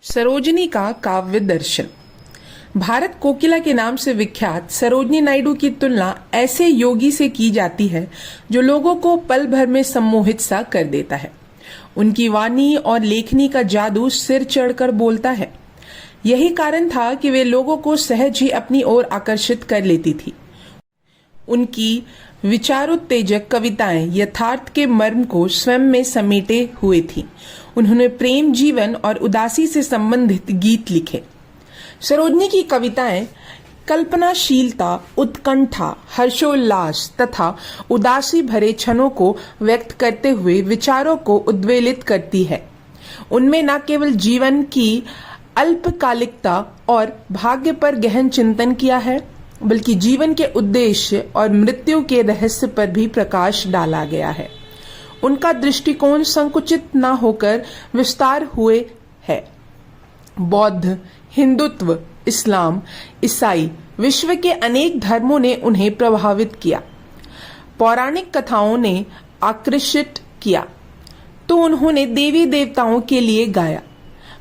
सरोजिनी का काव्य दर्शन। भारत कोकिला के नाम से विख्यात सरोजिनी नायडू की तुलना ऐसे योगी से की जाती है जो लोगों को पल भर में सम्मोहित सा कर देता है। उनकी वाणी और लेखनी का जादू सिर चढ़कर बोलता है। यही कारण था कि वे लोगों को सहज ही अपनी ओर आकर्षित कर लेती थी। उनकी विचारोत्तेजक कविताएं यथार्थ के मर्म को स्वयं में समेटे हुए थी। उन्होंने प्रेम, जीवन और उदासी से संबंधित गीत लिखे। सरोजिनी की कविताएं कल्पनाशीलता, उत्कंठा, हर्षोल्लास तथा उदासी भरे क्षणों को व्यक्त करते हुए विचारों को उद्वेलित करती है। उनमें न केवल जीवन की अल्पकालिकता और भाग्य पर गहन चिंतन किया है, बल्कि जीवन के उद्देश्य और मृत्यु के रहस्य पर भी प्रकाश डाला गया है। उनका दृष्टिकोण संकुचित न होकर विस्तार हुए है। बौद्ध, हिंदुत्व, इस्लाम, ईसाई, विश्व के अनेक धर्मों ने उन्हें प्रभावित किया। पौराणिक कथाओं ने आकर्षित किया तो उन्होंने देवी देवताओं के लिए गाया।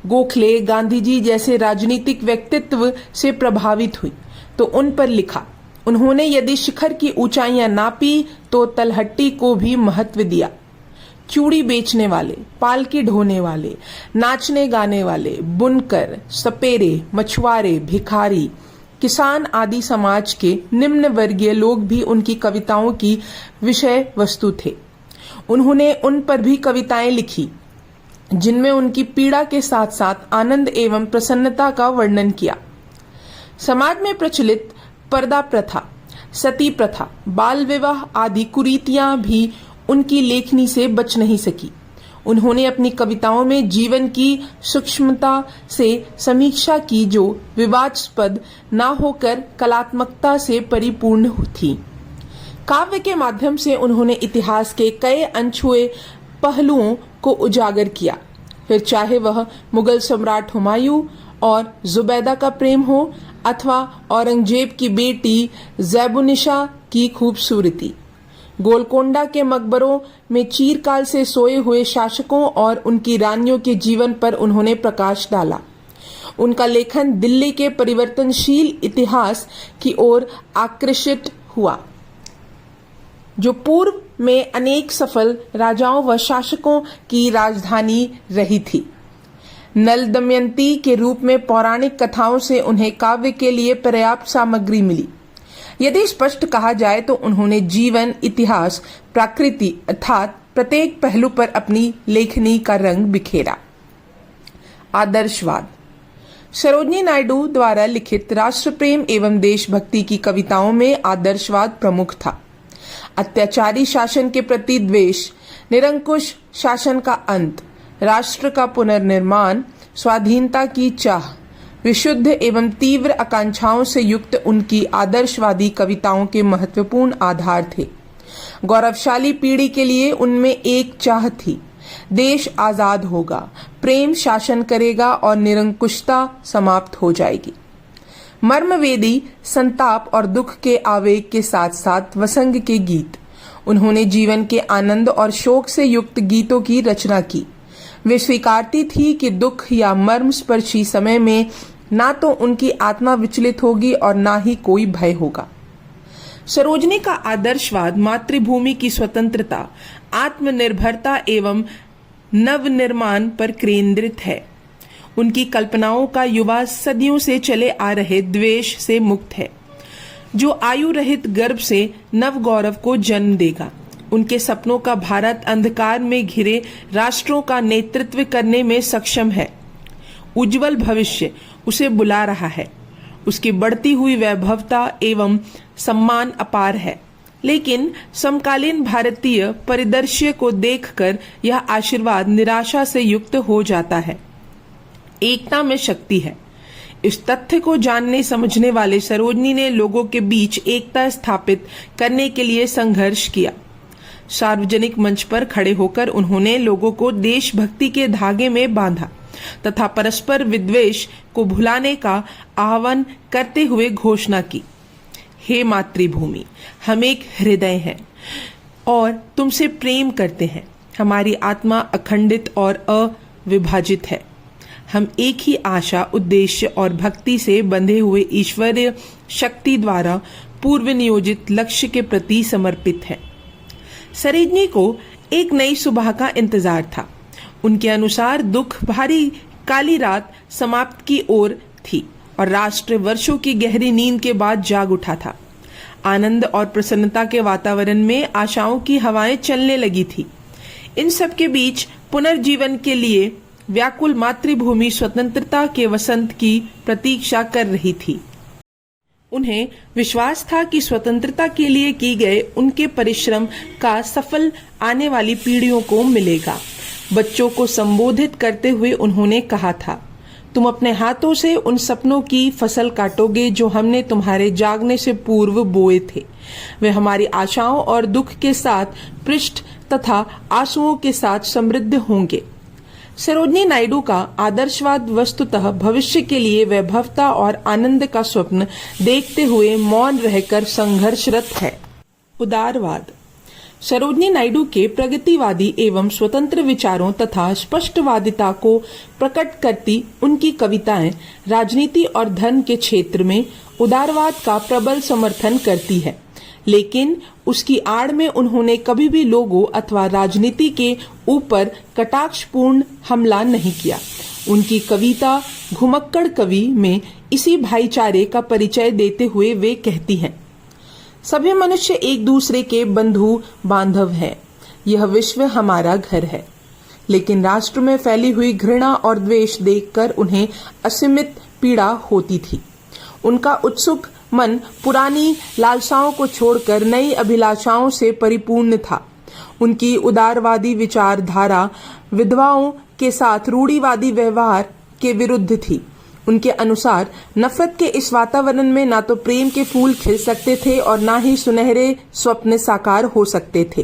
गोखले, गांधी जी जैसे राजनीतिक व्यक्तित्व से प्रभावित हुई तो उन पर लिखा। उन्होंने यदि शिखर की ऊंचाइयां नापी तो तलहट्टी को भी महत्व दिया। चूड़ी बेचने वाले, पालकी ढोने वाले, नाचने गाने वाले, बुनकर, सपेरे, मछुआरे, भिखारी, किसान आदि समाज के निम्न वर्गीय लोग भी उनकी कविताओं की विषय वस्तु थे। उन्होंने उन पर भी कविताएं लिखी जिनमें उनकी पीड़ा के साथ साथ आनंद एवं प्रसन्नता का वर्णन किया। समाज में प्रचलित पर्दा प्रथा, सती प्रथा, बाल विवाह आदि कुरीतियां भी उनकी लेखनी से बच नहीं सकी। उन्होंने अपनी कविताओं में जीवन की सूक्ष्मता से समीक्षा की जो विवादास्पद न होकर कलात्मकता से परिपूर्ण थी। काव्य के माध्यम से उन्होंने इतिहास के कई अनछुए पहलुओं को उजागर किया, फिर चाहे वह मुगल सम्राट हुमायूं और जुबैदा का प्रेम हो अथवा औरंगजेब की बेटी ज़ैबुनिसा की खूबसूरती। गोलकोंडा के मकबरों में चीरकाल से सोए हुए शासकों और उनकी रानियों के जीवन पर उन्होंने प्रकाश डाला। उनका लेखन दिल्ली के परिवर्तनशील इतिहास की ओर आकर्षित हुआ, जो पूर्व में अनेक सफल राजाओं व शासकों की राजधानी रही थी। नल दमयंती के रूप में पौराणिक कथाओं से उन्हें काव्य के लिए पर्याप्त सामग्री मिली। यदि स्पष्ट कहा जाए तो उन्होंने जीवन, इतिहास, प्रकृति अर्थात प्रत्येक पहलू पर अपनी लेखनी का रंग बिखेरा। आदर्शवाद। सरोजिनी नायडू द्वारा लिखित राष्ट्र प्रेम एवं देशभक्ति की कविताओं में आदर्शवाद प्रमुख था। अत्याचारी शासन के प्रति द्वेष, निरंकुश शासन का अंत, राष्ट्र का पुनर्निर्माण, स्वाधीनता की चाह, विशुद्ध एवं तीव्र आकांक्षाओं से युक्त उनकी आदर्शवादी कविताओं के महत्वपूर्ण आधार थे। गौरवशाली पीढ़ी के लिए उनमें एक चाह थी, देश आजाद होगा, प्रेम शासन करेगा और निरंकुशता समाप्त हो जाएगी। मर्मवेदी संताप और दुख के आवेग के साथ साथ वसंग के गीत। उन्होंने जीवन के आनंद और शोक से युक्त गीतों की रचना की। वे स्वीकारती थी कि दुख या मर्मस्पर्शी समय में ना तो उनकी आत्मा विचलित होगी और ना ही कोई भय होगा। सरोजिनी का आदर्शवाद मातृभूमि की स्वतंत्रता, आत्मनिर्भरता एवं नवनिर्माण पर केंद्रित है। उनकी कल्पनाओं का युवा सदियों से चले आ रहे द्वेष से मुक्त है, जो आयु रहित गर्भ से नव गौरव को जन्म देगा। उनके सपनों का भारत अंधकार में घिरे राष्ट्रों का नेतृत्व करने में सक्षम है। उज्जवल भविष्य उसे बुला रहा है। उसकी बढ़ती हुई वैभवता एवं सम्मान अपार है, लेकिन समकालीन भारतीय परिदृश्य को देखकर यह आशीर्वाद निराशा से युक्त हो जाता है। एकता में शक्ति है। इस तथ्य को जानने समझने वाले सरोजिनी ने लोगों के बीच एकता स्थापित करने के लिए संघर्ष किया। सार्वजनिक मंच पर खड़े होकर उन्होंने लोगों को देशभक्ति के धागे में बांधा तथा परस्पर विद्वेष को भुलाने का आह्वान करते हुए घोषणा की, हे मातृभूमि, हम एक हृदय हैं और तुमसे प्रेम करते हैं। हमारी आत्मा अखंडित और अविभाजित है। हम एक ही आशा, उद्देश्य और भक्ति से बंधे हुए ईश्वरीय शक्ति द्वारा पूर्व नियोजित लक्ष्य के प्रति समर्पित हैं। सरोजनी को एक नई सुबह का इंतजार था। उनके अनुसार दुख भारी काली रात समाप्त की ओर थी और राष्ट्र वर्षों की गहरी नींद के बाद जाग उठा था। आनंद और प्रसन्नता के वातावरण में आशाओं की हवाएं चलने लगी थी। इन सब के बीच पुनर्जीवन के लिए व्याकुल मातृभूमि स्वतंत्रता के वसंत की प्रतीक्षा कर रही थी। उन्हें विश्वास था कि स्वतंत्रता के लिए किए गए उनके परिश्रम का सफल आने वाली पीढ़ियों को मिलेगा। बच्चों को संबोधित करते हुए उन्होंने कहा था, तुम अपने हाथों से उन सपनों की फसल काटोगे जो हमने तुम्हारे जागने से पूर्व बोए थे। वे हमारी आशाओं और दुख के साथ पृष्ठ तथा आंसुओं के साथ समृद्ध होंगे। सरोजनी नायडू का आदर्शवाद वस्तुतः भविष्य के लिए वैभवता और आनंद का स्वप्न देखते हुए मौन रहकर संघर्षरत है। उदारवाद। सरोजनी नायडू के प्रगतिवादी एवं स्वतंत्र विचारों तथा स्पष्टवादिता को प्रकट करती उनकी कविताएं राजनीति और धर्म के क्षेत्र में उदारवाद का प्रबल समर्थन करती है, लेकिन उसकी आड़ में उन्होंने कभी भी लोगों अथवा राजनीति के ऊपर कटाक्षपूर्ण हमला नहीं किया। उनकी कविता घुमक्कड़ कवि में इसी भाईचारे का परिचय देते हुए वे कहती हैं, सभी मनुष्य एक दूसरे के बंधु बांधव हैं। यह विश्व हमारा घर है। लेकिन राष्ट्र में फैली हुई घृणा और द्वेष देखकर उन्हें असीमित पीड़ा होती थी। उनका उत्सुक मन पुरानी लालसाओं को छोड़कर नई अभिलाषाओं से परिपूर्ण था। उनकी उदारवादी विचारधारा विधवाओं के साथ रूढ़िवादी व्यवहार के विरुद्ध थी। उनके अनुसार नफरत के इस वातावरण में ना तो प्रेम के फूल खिल सकते थे और ना ही सुनहरे स्वप्न साकार हो सकते थे।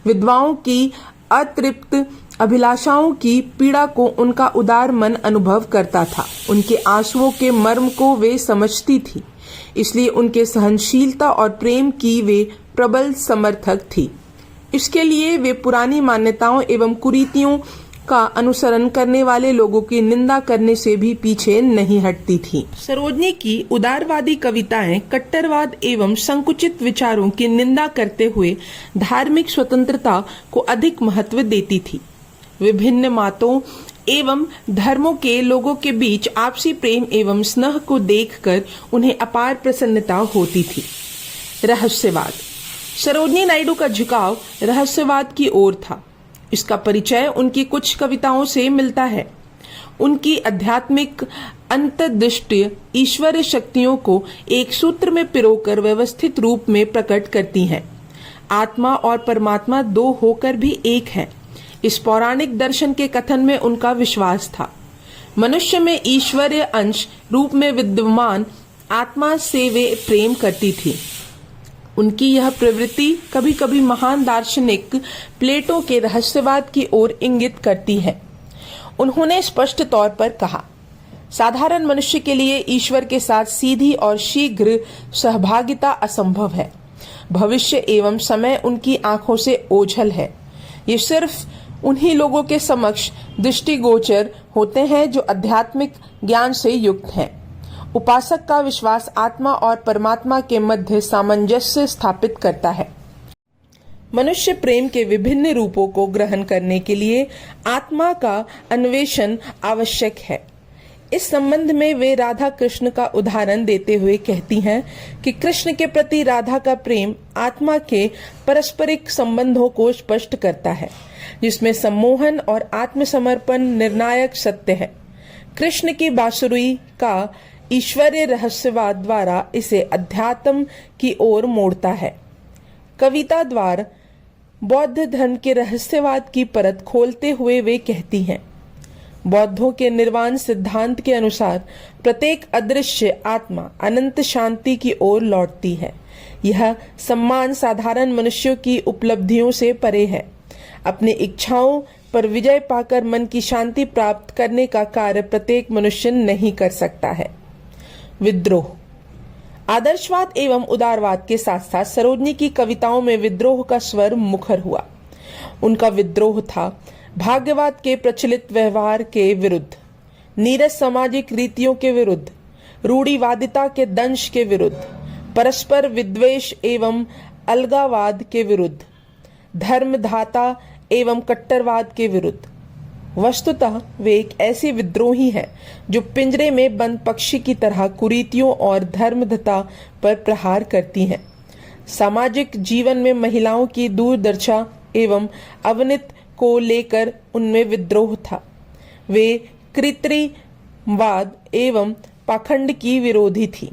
विधवाओं की अतृप्त अभिलाषाओं की पीड़ा को उनका उदार मन अनुभव करता था। उनके आंसुओं के मर्म को वे समझती थी, इसलिए उनके सहनशीलता और प्रेम की वे प्रबल समर्थक थी। इसके लिए वे पुरानी मान्यताओं एवं कुरीतियों का अनुसरण करने वाले लोगों की निंदा करने से भी पीछे नहीं हटती थी। सरोजनी की उदारवादी कविताएं कट्टरवाद एवं संकुचित विचारों की निंदा करते हुए धार्मिक स्वतंत्रता को अधिक महत्व देती थी। विभिन्न मतों एवं धर्मों के लोगों के बीच आपसी प्रेम एवं स्नेह को देखकर उन्हें अपार प्रसन्नता होती थी। रहस्यवाद। सरोजनी नायडू का झुकाव रहस्यवाद की ओर था। इसका परिचय उनकी कुछ कविताओं से मिलता है। उनकी आध्यात्मिक अंतर्दृष्टि ईश्वरीय शक्तियों को एक सूत्र में पिरोकर व्यवस्थित रूप में प्रकट करती हैं। आत्मा और परमात्मा दो होकर भी एक हैं। इस पौराणिक दर्शन के कथन में उनका विश्वास था। मनुष्य में ईश्वरीय अंश रूप में विद्यमान आत्मा से वे प्रेम करती थी। उनकी यह प्रवृत्ति कभी कभी महान दार्शनिक प्लेटो के रहस्यवाद की ओर इंगित करती है। उन्होंने स्पष्ट तौर पर कहा, साधारण मनुष्य के लिए ईश्वर के साथ सीधी और शीघ्र सहभागिता असंभव है। भविष्य एवं समय उनकी आंखों से ओझल है। ये सिर्फ उन्हीं लोगों के समक्ष दृष्टिगोचर होते हैं जो आध्यात्मिक ज्ञान से युक्त हैं। उपासक का विश्वास आत्मा और परमात्मा के मध्य सामंजस्य स्थापित करता है। मनुष्य प्रेम के विभिन्न रूपों को ग्रहण करने के लिए आत्मा का अन्वेषण आवश्यक है। इस संबंध में वे राधा कृष्ण का उदाहरण देते हुए कहती हैं कि कृष्ण के प्रति राधा का प्रेम आत्मा के पारस्परिक संबंधों को स्पष्ट करता है, जिसमें सम्मोहन और आत्मसमर्पण निर्णायक सत्य है। कृष्ण की बांसुरी का ईश्वरीय रहस्यवाद द्वारा इसे अध्यात्म की ओर मोड़ता है। कविता द्वारा बौद्ध धर्म के रहस्यवाद की परत खोलते हुए वे कहती हैं, बौद्धों के निर्वाण सिद्धांत के अनुसार प्रत्येक अदृश्य आत्मा अनंत शांति की ओर लौटती है। यह सम्मान साधारण मनुष्यों की उपलब्धियों से परे है। अपनी इच्छाओं पर विजय पाकर मन की शांति प्राप्त करने का कार्य प्रत्येक मनुष्य नहीं कर सकता है। विद्रोह। आदर्शवाद एवं उदारवाद के साथ साथ सरोजनी की कविताओं में विद्रोह का स्वर मुखर हुआ। उनका विद्रोह था भाग्यवाद के प्रचलित व्यवहार के विरुद्ध। नीरस सामाजिक रीतियों के विरुद्ध, रूढ़िवादिता के दंश के विरुद्ध, परस्पर विद्वेष एवं अलगावाद के विरुद्ध, धर्मधाता एवं कट्टरवाद के विरुद्ध। वस्तुतः वे एक ऐसी विद्रोही हैं जो पिंजरे में बंद पक्षी की तरह कुरीतियों और धर्मधता पर प्रहार करती हैं। सामाजिक जीवन में महिलाओं की दूरदर्शा एवं अवनति को लेकर उनमें विद्रोह था। वे कृत्रिमवाद एवं पाखंड की विरोधी थी।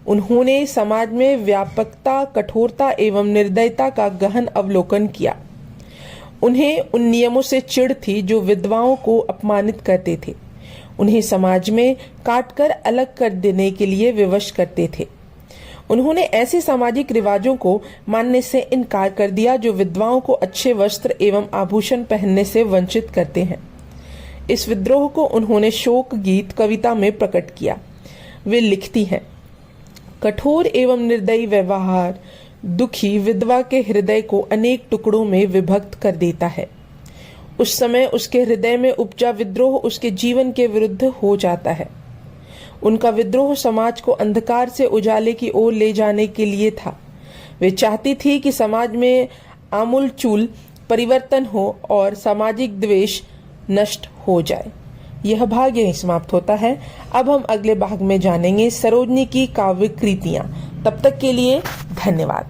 उन्होंने समाज में व्यापकता, कठोरता एवं निर्दयता का गहन अवलोकन किया। उन्हें उन नियमों से चिढ़ थी जो विधवाओं को अपमानित करते थे, उन्हें समाज में काटकर अलग कर देने के लिए विवश करते थे। उन्होंने ऐसे सामाजिक रिवाजों को मानने से इनकार कर दिया जो विधवाओं को अच्छे वस्त्र एवं आभूषण पहनने से वंचित करते हैं। इस विद्रोह को उन्होंने शोक गीत कविता में प्रकट किया। वे लिखती हैं, कठोर एवं निर्दयी व्यवहार दुखी विधवा के हृदय को अनेक टुकड़ों में विभक्त कर देता है। उस समय उसके हृदय में उपजा विद्रोह उसके जीवन के विरुद्ध हो जाता है। उनका विद्रोह समाज को अंधकार से उजाले की ओर ले जाने के लिए था। वे चाहती थी कि समाज में आमूलचूल परिवर्तन हो और सामाजिक द्वेष नष्ट हो जाए। यह भाग यहीं समाप्त होता है। अब हम अगले भाग में जानेंगे सरोजनी की काव्य कृतियां। तब तक के लिए धन्यवाद।